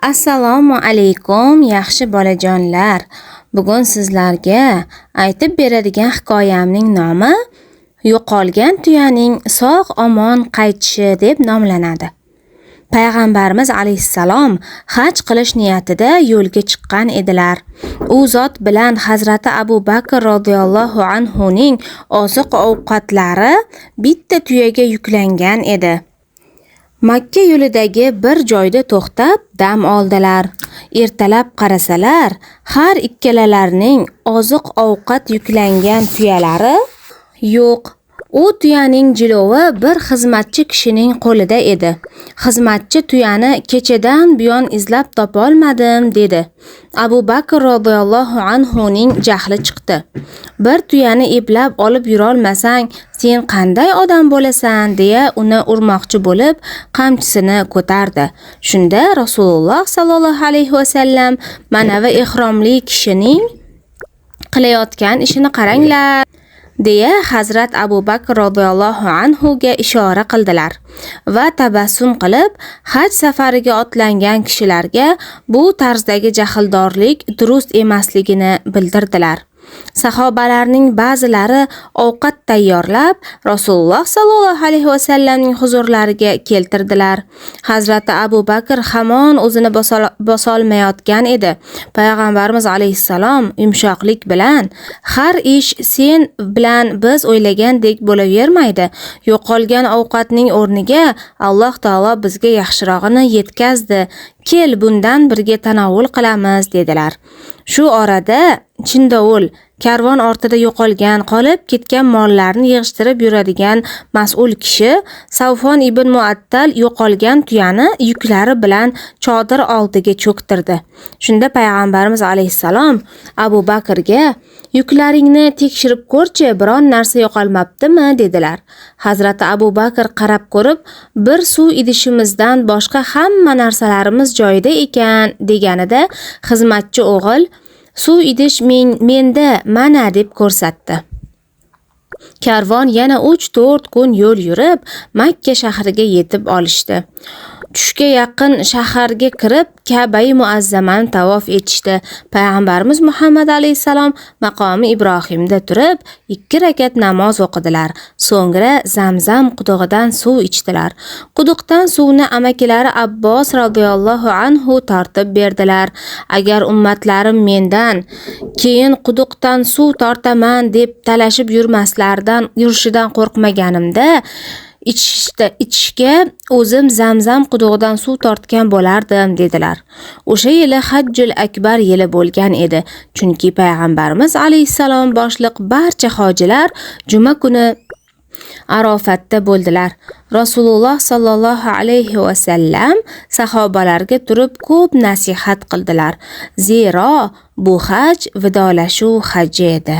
Assalomu alaykum yaxshi bolajonlar. Bugun sizlarga aytib beradigan hikoyamning nomi Yo'qolgan tuyaning sog'-omon qaytishi deb nomlanadi. Payg'ambarimiz alayhissalom haj qilish niyatida yo'lga chiqqan edilar. U zot bilan Hazrati Abu Bakr radhiyallohu anhu ning oziq-ovqatlari bitta tuyaga yuklangan edi. Makka yo'lidagi bir joyda to'xtab dam oldilar. Ertalab qarasalar, har ikkalalarining oziq-ovqat yuklangan tuyalari yo'q. U tuyaning jilovi bir xizmatchi kishining qo'lida edi. Xizmatchi tuyani kechadan buyon izlab topolmadim dedi. Abu Bakr radhiyallohu anhu ning jahli chiqdi. Bir tuyani eplab olib yurolmasang, sen qanday odam bo'lasan deya uni urmoqchi bo'lib qamchisini ko'tardi. Shunda Rasululloh sallallohu alayhi vasallam manavi ihromli kishining qilayotgan ishini qaranglar deya Hazrat Abu Bakr radhiyallohu anhu ga ishora qildilar va tabassum qilib haj safariga otlangan kishilarga bu tarzdagi jahldorlik durust emasligini bildirdilar. Sahobalarning ba'zilari ovqat tayyorlab Rasululloh sallallohu alayhi vasallamning huzurlariga keltirdilar. Hazrati Abu Bakr hamon o'zini bosolmayotgan edi. Payg'ambarimiz alayhissalom yumshoqlik bilan har ish sen bilan biz o'ylagandek bo'lavermaydi. Yo'qolgan ovqatning o'rniga Alloh taolo bizga yaxshirog'ini yetkazdi. Kel bundan birga tanovul qilamiz dedilar. Shu orada Chindovul karvon ortida yo'qolgan qolib ketgan mollarni yig'ishtirib yuradigan mas'ul kishi Savfon ibn Muattal yo'qolgan tuyani yuklari bilan chodir oldiga cho'ktirdi. Shunda payg'ambarimiz alayhissalom Abu Bakrga yuklaringni tekshirib ko'rchi, biron narsa yo'qolmabdimi dedilar. Hazrati Abu Bakr qarab ko'rib, bir suv idishimizdan boshqa hamma narsalarimiz joyida ekan deganida xizmatchi o'g'il suv idish menda mana deb ko'rsatdi. Karvon yana 3-4 kun yo'l yurib Makka shahriga yetib olishdi. Tushga yaqin shaharga kirib Ka'ba-i Muazzamani tavof etishdi. Payg'ambarimiz Muhammad alayhisalom maqomi Ibrohimda turib 2 rakat namoz o'qidilar. So'ngra Zamzam qudug'idan suv ichdilar. Quduqdan suvni amakilari Abbos radhiyallohu anhu tortib berdilar. Agar ummatlarim mendan keyin quduqdan suv tortaman deb talashib yurishidan qo'rqmaganimda ichishga o'zim Zamzam qudug'idan suv tortgan bo'lardim dedilar. O'sha yili Hajjul Akbar yili bo'lgan edi. Chunki payg'ambarimiz alayhissalom boshliq barcha hojilar juma kuni Arofatda bo'ldilar. Rasululloh sallallohu alayhi vasallam sahobalarga turib ko'p nasihat qildilar. Zero bu haj vidolashuv haji edi.